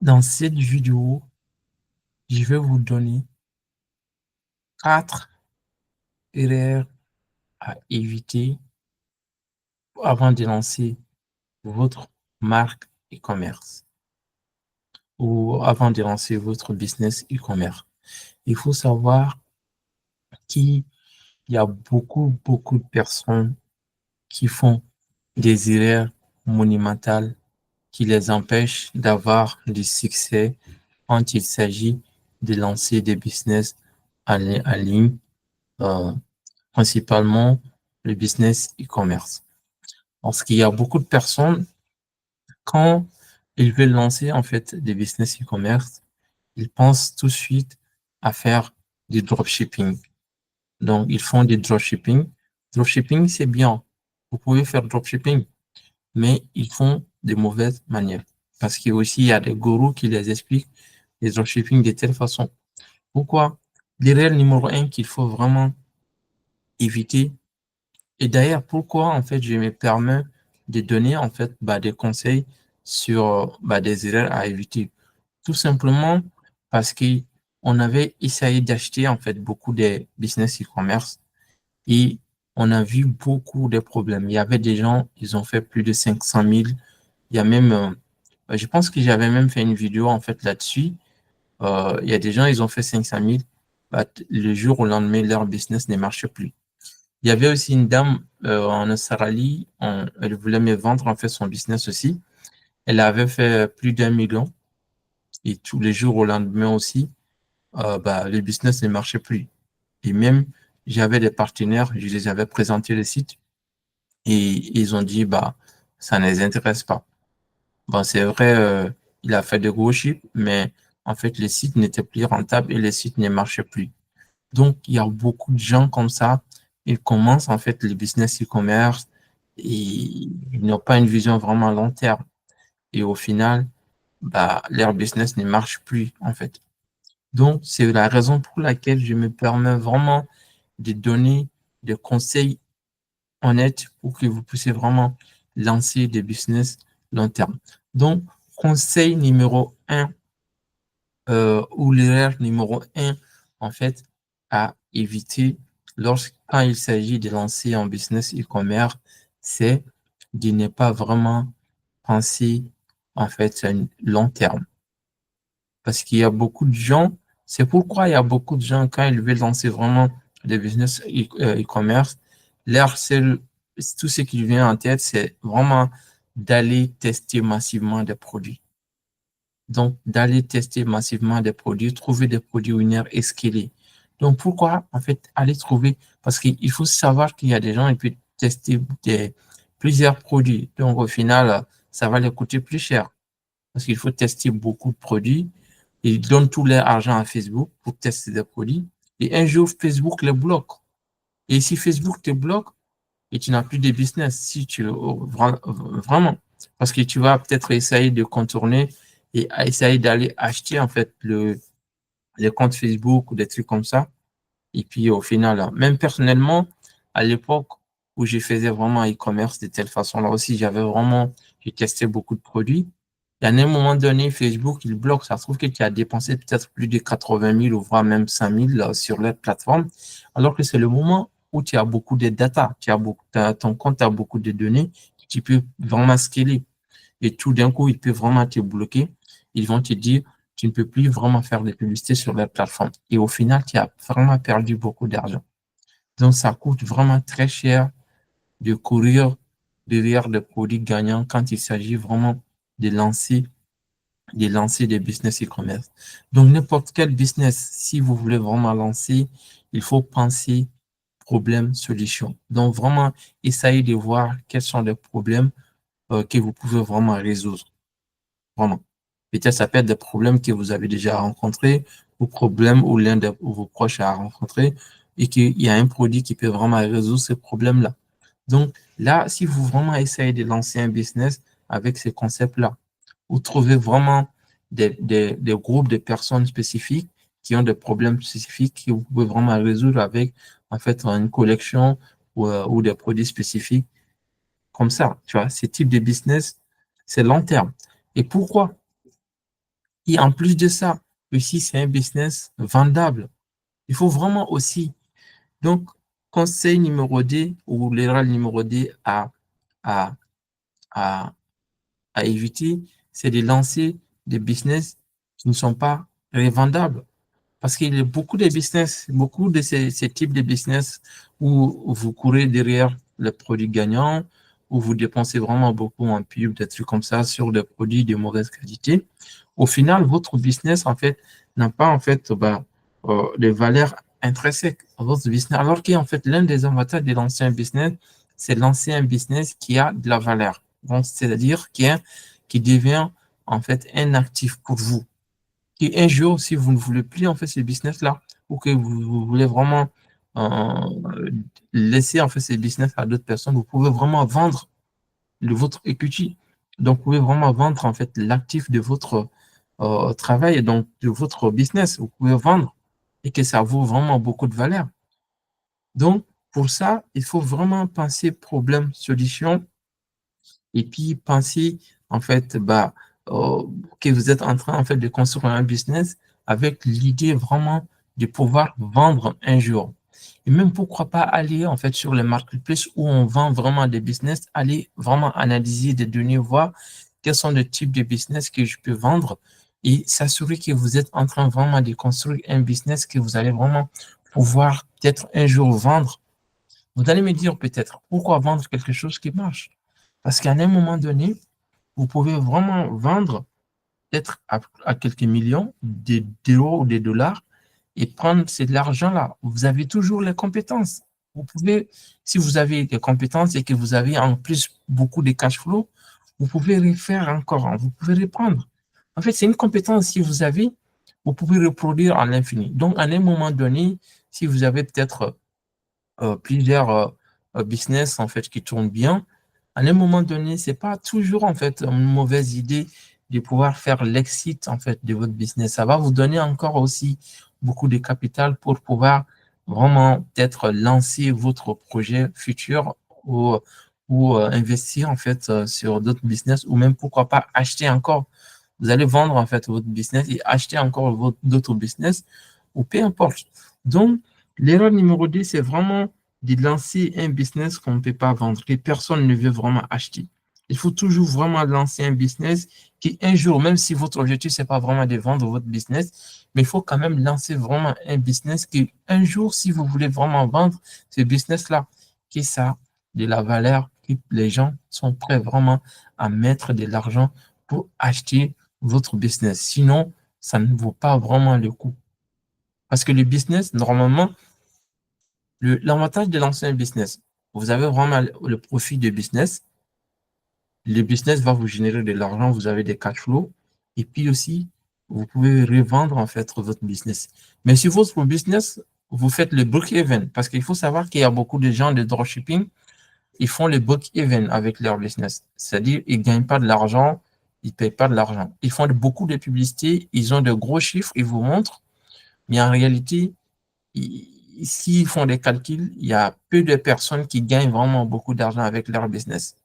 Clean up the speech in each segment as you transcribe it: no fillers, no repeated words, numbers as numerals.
Dans cette vidéo, je vais vous donner 4 erreurs à éviter avant de lancer votre marque e-commerce ou avant de lancer votre business e-commerce. Il faut savoir qu'il y a beaucoup de personnes qui font des erreurs monumentales qui les empêchent d'avoir du succès quand il s'agit de lancer des business en ligne, euh, principalement le business e-commerce. Parce qu'il y a beaucoup de personnes, quand ils veulent lancer en fait des business e-commerce, ils pensent tout de suite à faire du dropshipping. Donc, ils font du dropshipping. Dropshipping, c'est bien. Vous pouvez faire dropshipping, mais ils font de mauvaises manières. Parce qu'il y a aussi, il y a des gourous qui les expliquent les dropshipping de telle façon. Pourquoi? L'erreur numéro un qu'il faut vraiment éviter. Et d'ailleurs, pourquoi en fait je me permets de donner en fait des conseils sur des erreurs à éviter? Tout simplement parce que on avait essayé d'acheter en fait beaucoup de business e-commerce et on a vu beaucoup de problèmes. Il y avait des gens, ils ont fait plus de 500 000. Il y a même, je pense que j'avais même fait une vidéo en fait là-dessus. Il y a des gens, ils ont fait 500 000. Le jour au lendemain, leur business ne marchait plus. Il y avait aussi une dame en Australie, elle voulait me vendre en fait son business aussi. Elle avait fait plus d'1 million et tous les jours au lendemain aussi, le business ne marchait plus. Et même, j'avais des partenaires, je les avais présenté le site et ils ont dit, ça ne les intéresse pas. Bon, c'est vrai, il a fait de gros chiffres, mais en fait, le site n'était plus rentable et le site ne marchait plus. Donc, il y a beaucoup de gens comme ça. Ils commencent en fait le business e-commerce et ils n'ont pas une vision vraiment à long terme. Et au final, leur business ne marche plus en fait. Donc, c'est la raison pour laquelle je me permets vraiment de donner des conseils honnêtes pour que vous puissiez vraiment lancer des business long terme. Donc, conseil numéro un ou l'erreur numéro un, en fait, à éviter quand il s'agit de lancer un business e-commerce, c'est de ne pas vraiment penser, en fait, à un long terme. Parce qu'il y a beaucoup de gens, c'est pourquoi il y a beaucoup de gens, quand ils veulent lancer vraiment des business e-commerce, tout ce qui vient en tête, c'est vraiment d'aller tester massivement des produits. Donc, d'aller tester massivement des produits, trouver des produits winners et scaler. Donc, pourquoi, en fait, aller trouver, parce qu'il faut savoir qu'il y a des gens qui peuvent tester plusieurs produits. Donc, au final, ça va les coûter plus cher parce qu'il faut tester beaucoup de produits. Ils donnent tout leur argent à Facebook pour tester des produits. Et un jour, Facebook les bloque. Et si Facebook te bloque, et tu n'as plus de business, si tu vraiment, parce que tu vas peut-être essayer de contourner et essayer d'aller acheter en fait les comptes Facebook ou des trucs comme ça. Et puis au final, même personnellement, à l'époque où je faisais vraiment e-commerce de telle façon-là aussi, j'ai testé beaucoup de produits. Et à un moment donné, Facebook, il bloque. Ça se trouve que tu as dépensé peut-être plus de 80 000 ou voire même 5 000 sur leur plateforme, alors que c'est le moment où tu as beaucoup de data, ton compte a beaucoup de données, tu peux vraiment scaler. Et tout d'un coup, ils peuvent vraiment te bloquer. Ils vont te dire, tu ne peux plus vraiment faire de publicité sur leur plateforme. Et au final, tu as vraiment perdu beaucoup d'argent. Donc, ça coûte vraiment très cher de courir derrière des produits gagnants quand il s'agit vraiment de lancer des business e-commerce. Donc, n'importe quel business, si vous voulez vraiment lancer, il faut penser problème, solution. Donc, vraiment, essayez de voir quels sont les problèmes que vous pouvez vraiment résoudre. Vraiment. Peut-être ça peut être des problèmes que vous avez déjà rencontrés ou problèmes où l'un de vos proches a rencontré et qu'il y a un produit qui peut vraiment résoudre ces problèmes-là. Donc, là, si vous vraiment essayez de lancer un business avec ces concepts-là, vous trouvez vraiment des groupes de personnes spécifiques qui ont des problèmes spécifiques que vous pouvez vraiment résoudre avec, en fait, une collection ou des produits spécifiques comme ça. Tu vois, ce type de business, c'est long terme. Et pourquoi? Et en plus de ça, aussi, c'est un business vendable. Il faut vraiment aussi. Donc, conseil numéro D ou l'erreur numéro D à, à, à éviter, c'est de lancer des business qui ne sont pas revendables. Parce qu'il y a beaucoup de business, beaucoup de ces types de business où vous courez derrière le produit gagnant, où vous dépensez vraiment beaucoup en pub, des trucs comme ça, sur des produits de mauvaise qualité. Au final, votre business, en fait, n'a pas, en fait, de valeur intrinsèque à votre business. Alors qu'en fait, l'un des avantages de lancer un business, c'est de lancer un business qui a de la valeur. Donc, c'est-à-dire qui devient, en fait, un actif pour vous. Et un jour, si vous ne voulez plus en fait ce business-là, ou que vous voulez vraiment euh, laisser en fait ce business à d'autres personnes, vous pouvez vraiment vendre votre equity. Donc, vous pouvez vraiment vendre en fait l'actif de votre travail et donc de votre business. Vous pouvez vendre et que ça vaut vraiment beaucoup de valeur. Donc, pour ça, il faut vraiment penser problème-solution et puis penser en fait euh, que vous êtes en train en fait de construire un business avec l'idée vraiment de pouvoir vendre un jour. Et même pourquoi pas aller en fait sur les marketplaces où on vend vraiment des business, aller vraiment analyser des données, voir quels sont les types de business que je peux vendre et s'assurer que vous êtes en train vraiment de construire un business que vous allez vraiment pouvoir peut-être un jour vendre. Vous allez me dire peut-être pourquoi vendre quelque chose qui marche? Parce qu'à un moment donné, vous pouvez vraiment vendre peut-être à quelques millions d'euros ou de dollars et prendre de l'argent-là. Vous avez toujours les compétences. Vous pouvez, si vous avez des compétences et que vous avez en plus beaucoup de cash flow, vous pouvez refaire encore, hein. Vous pouvez reprendre. En fait, c'est une compétence, si vous avez, vous pouvez reproduire à l'infini. Donc, à un moment donné, si vous avez peut-être plusieurs business en fait qui tournent bien, à un moment donné, c'est pas toujours en fait une mauvaise idée de pouvoir faire l'exit en fait de votre business. Ça va vous donner encore aussi beaucoup de capital pour pouvoir vraiment peut-être lancer votre projet futur ou, ou investir en fait sur d'autres business ou même pourquoi pas acheter encore. Vous allez vendre en fait votre business et acheter encore d'autres business ou peu importe. Donc, l'erreur numéro 2, c'est vraiment de lancer un business qu'on ne peut pas vendre, que personne ne veut vraiment acheter. Il faut toujours vraiment lancer un business qui, un jour, même si votre objectif, c'est pas vraiment de vendre votre business, mais il faut quand même lancer vraiment un business qui, un jour, si vous voulez vraiment vendre ce business-là, qui ça de la valeur, que les gens sont prêts vraiment à mettre de l'argent pour acheter votre business. Sinon, ça ne vaut pas vraiment le coup. Parce que le business, normalement, l'avantage de lancer un business, vous avez vraiment le profit de business. Le business va vous générer de l'argent, vous avez des cash flows. Et puis aussi, vous pouvez revendre en fait votre business. Mais si votre business, vous faites le break-even, parce qu'il faut savoir qu'il y a beaucoup de gens de dropshipping, ils font le break-even avec leur business. C'est-à-dire, ils ne gagnent pas de l'argent, ils ne payent pas de l'argent. Ils font beaucoup de publicités, ils ont de gros chiffres, ils vous montrent, mais en réalité, s'ils font des calculs, il y a peu de personnes qui gagnent vraiment beaucoup d'argent avec leur business.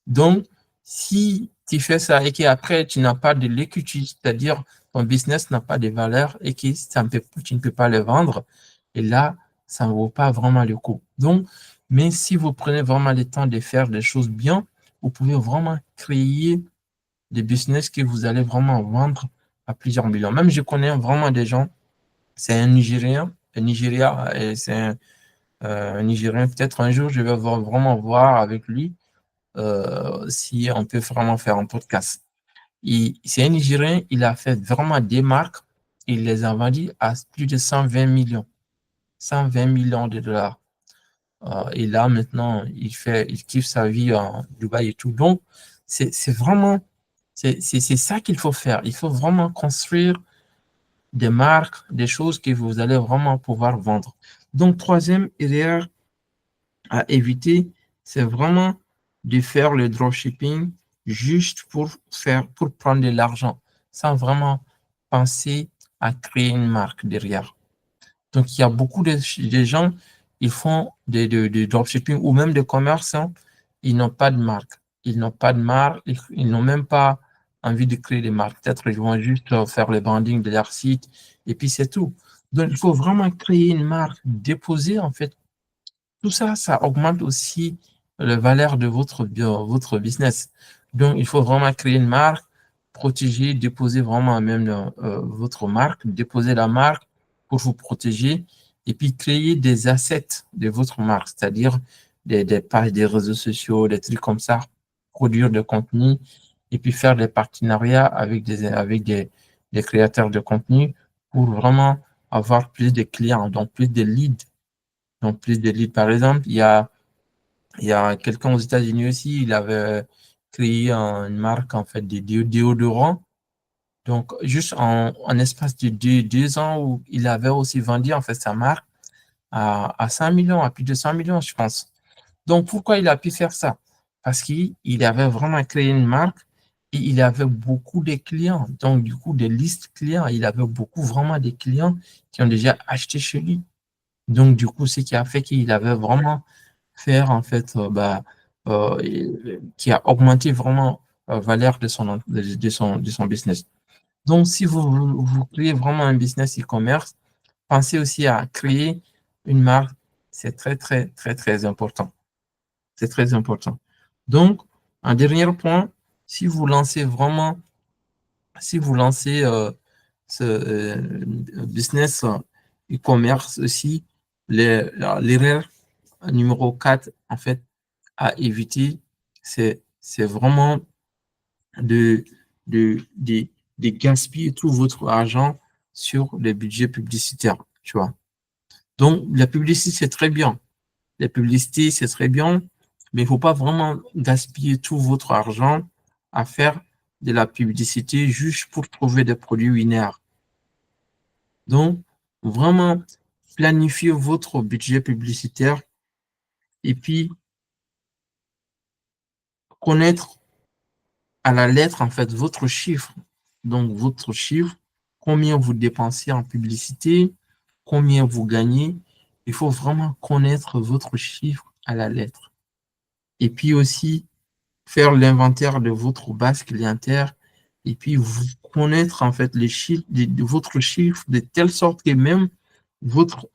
Donc, si tu fais ça et qu'après, tu n'as pas de l'equity, c'est-à-dire ton business n'a pas de valeur et que tu ne peux pas le vendre, et là, ça ne vaut pas vraiment le coup. Donc, mais si vous prenez vraiment le temps de faire des choses bien, vous pouvez vraiment créer des business que vous allez vraiment vendre à plusieurs millions. Même je connais vraiment des gens, c'est un Nigérien, un Nigeria, et c'est un Nigérien. Peut-être un jour, je vais vraiment voir avec lui si on peut vraiment faire un podcast. C'est un Nigérien, il a fait vraiment des marques, il les a vendues à plus de 120 millions, 120 millions de dollars. Et là, maintenant, il kiffe sa vie en Dubaï et tout. Donc, c'est vraiment, c'est ça qu'il faut faire. Il faut vraiment construire des marques, des choses que vous allez vraiment pouvoir vendre. Donc, troisième erreur à éviter, c'est vraiment de faire le dropshipping juste pour prendre de l'argent, sans vraiment penser à créer une marque derrière. Donc, il y a beaucoup de gens, ils font de dropshipping ou même de commerçants, ils n'ont pas de marque. Ils n'ont pas de marque, ils n'ont même pas envie de créer des marques. Peut-être ils vont juste faire le branding de leur site et puis c'est tout. Donc, il faut vraiment créer une marque, déposer en fait. Tout ça, ça augmente aussi la valeur de votre business. Donc, il faut vraiment créer une marque, protéger, déposer vraiment même votre marque, déposer la marque pour vous protéger et puis créer des assets de votre marque, c'est-à-dire des pages des réseaux sociaux, des trucs comme ça, produire de contenu et puis faire des partenariats avec des créateurs de contenu pour vraiment avoir plus de clients, donc plus de leads. Donc, plus de leads. Par exemple, il y a quelqu'un aux États-Unis aussi, il avait créé une marque en fait de déodorants. Donc, juste en espace de 2 ans, où il avait aussi vendu en fait sa marque à 100 millions, à plus de 100 millions, je pense. Donc, pourquoi il a pu faire ça? Parce qu'il avait vraiment créé une marque et il avait beaucoup de clients. Donc, du coup, des listes clients, il avait beaucoup vraiment de clients qui ont déjà acheté chez lui. Donc, du coup, ce qui a fait qu'il avait vraiment faire en fait, qui a augmenté vraiment la valeur de son business. Donc, si vous créez vraiment un business e-commerce, pensez aussi à créer une marque. C'est très, très, très, très important. C'est très important. Donc, un dernier point, si vous lancez vraiment, si vous lancez ce business e-commerce aussi, l'erreur numéro 4 en fait, à éviter, c'est vraiment de, de, de gaspiller tout votre argent sur les budgets publicitaires, tu vois. Donc, la publicité, c'est très bien. La publicité, c'est très bien, mais il ne faut pas vraiment gaspiller tout votre argent à faire de la publicité juste pour trouver des produits winners. Donc, vraiment, planifiez votre budget publicitaire et puis connaître à la lettre, en fait, votre chiffre. Donc, votre chiffre, combien vous dépensez en publicité, combien vous gagnez. Il faut vraiment connaître votre chiffre à la lettre. Et puis aussi, faire l'inventaire de votre base clientèle et puis vous connaître en fait les chiffres de votre chiffre de telle sorte que même votre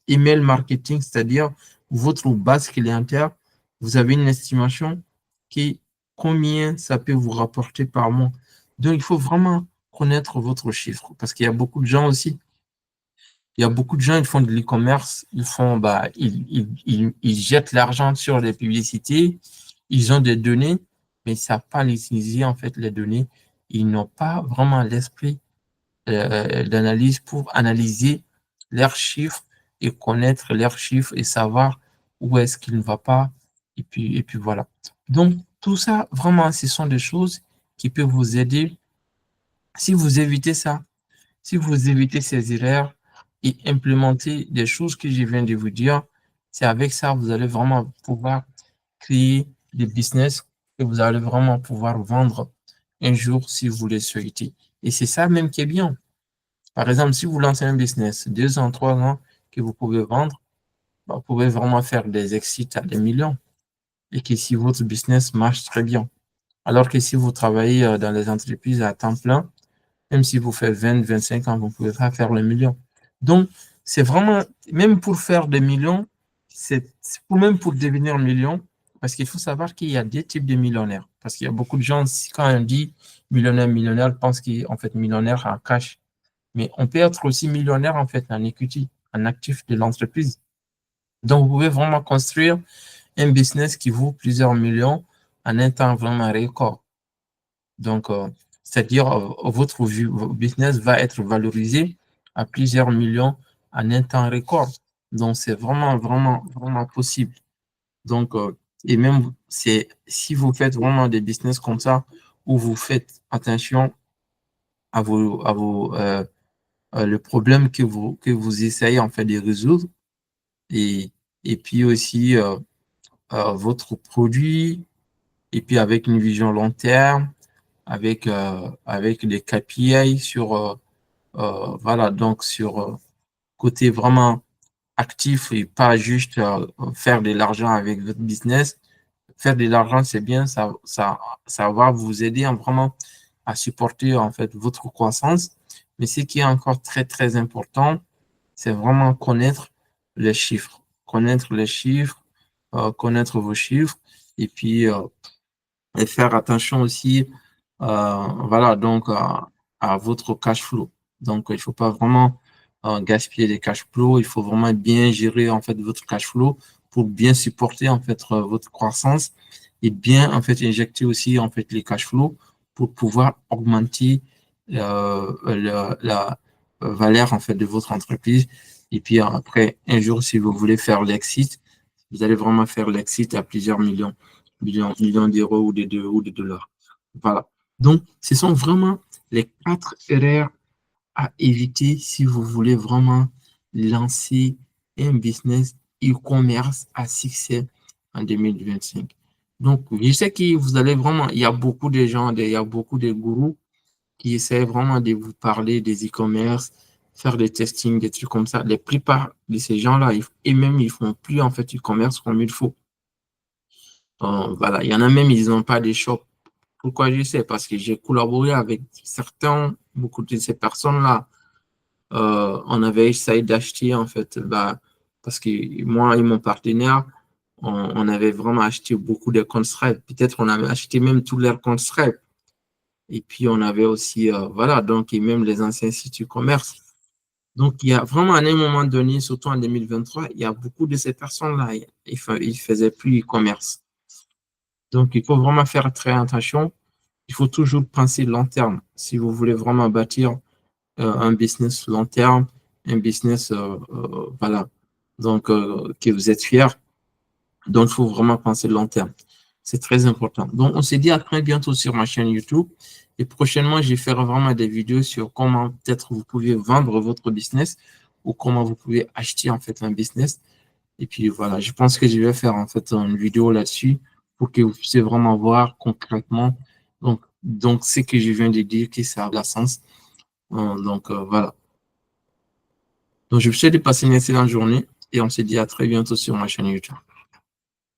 email marketing, c'est-à-dire votre base clientèle, vous avez une estimation qui combien ça peut vous rapporter par mois. Donc, il faut vraiment connaître votre chiffre parce qu'il y a beaucoup de gens aussi. Il y a beaucoup de gens, ils font de l'e-commerce, ils jettent l'argent sur les publicités, ils ont des données, mais ils ne savent pas les utiliser, en fait, les données. Ils n'ont pas vraiment l'esprit d'analyse pour analyser leurs chiffres et connaître leurs chiffres et savoir où est-ce qu'il ne va pas. Et puis voilà. Donc, tout ça, vraiment, ce sont des choses qui peuvent vous aider. Si vous évitez ça, si vous évitez ces erreurs et implémentez des choses que je viens de vous dire, c'est avec ça que vous allez vraiment pouvoir créer des business que vous allez vraiment pouvoir vendre un jour si vous le souhaitez. Et c'est ça même qui est bien. Par exemple, si vous lancez un business 2 ans, 3 ans que vous pouvez vendre, vous pouvez vraiment faire des exits à des millions et que si votre business marche très bien. Alors que si vous travaillez dans les entreprises à temps plein, même si vous faites 20, 25 ans, vous ne pouvez pas faire le million. Donc, c'est vraiment, même pour faire des millions, même pour devenir million, parce qu'il faut savoir qu'il y a des types de millionnaires. Parce qu'il y a beaucoup de gens, quand on dit millionnaire, millionnaire, pensent qu'en fait millionnaire en cash. Mais on peut être aussi millionnaire en fait en equity, en actif de l'entreprise. Donc, vous pouvez vraiment construire un business qui vaut plusieurs millions en un temps vraiment record. Donc, c'est-à-dire, votre business va être valorisé à plusieurs millions en un temps record. Donc, c'est vraiment, vraiment, vraiment possible. Donc, et même, si vous faites vraiment des business comme ça, où vous faites attention le problème que vous essayez en fait de résoudre, et, et puis aussi votre produit, et puis avec une vision long terme, avec des KPI voilà, donc sur côté vraiment actif et pas juste faire de l'argent avec votre business. Faire de l'argent, c'est bien, ça va vous aider à vraiment à supporter en fait votre croissance. Mais ce qui est encore très, très important, c'est vraiment connaître les chiffres. Connaître les chiffres, connaître vos chiffres et puis et faire attention aussi voilà, donc à votre cash flow. Donc, il ne faut pas vraiment gaspiller les cash flow. Il faut vraiment bien gérer en fait votre cash flow pour bien supporter en fait votre croissance et bien en fait injecter aussi en fait les cash flows pour pouvoir augmenter la valeur en fait de votre entreprise. Et puis après, un jour, si vous voulez faire l'exit, vous allez vraiment faire l'exit à plusieurs millions d'euros ou de dollars. Voilà. Donc, ce sont vraiment les 4 erreurs à éviter si vous voulez vraiment lancer un business e-commerce à succès en 2025. Donc, je sais que vous allez vraiment, il y a beaucoup de gens, il y a beaucoup de gourous qui essaient vraiment de vous parler des e-commerce, faire des testings, des trucs comme ça. La plupart de ces gens-là, et même, ils font plus en fait e-commerce comme il faut. Voilà, il y en a même, ils n'ont pas de shop. Pourquoi je sais? Parce que j'ai collaboré avec beaucoup de ces personnes-là. On avait essayé d'acheter, en fait, bah, parce que moi et mon partenaire, on avait vraiment acheté beaucoup de comptes Stripe. Peut-être on avait acheté même tous leurs comptes Stripe. Et puis, on avait aussi, voilà, donc, et même les anciens sites e-commerce. Donc, il y a vraiment à un moment donné, surtout en 2023, il y a beaucoup de ces personnes-là, ils faisaient plus e-commerce. Donc, il faut vraiment faire très attention. Il faut toujours penser long terme. Si vous voulez vraiment bâtir un business long terme, un business, voilà, donc que vous êtes fier, donc il faut vraiment penser long terme. C'est très important. Donc, on se dit à très bientôt sur ma chaîne YouTube. Et prochainement, je vais faire vraiment des vidéos sur comment peut-être vous pouvez vendre votre business ou comment vous pouvez acheter en fait un business. Et puis voilà, je pense que je vais faire en fait une vidéo là-dessus pour que vous puissiez vraiment voir concrètement donc ce que je viens de dire, que ça a de la sens. Donc voilà. Donc je vous souhaite de passer une excellente journée et on se dit à très bientôt sur ma chaîne YouTube.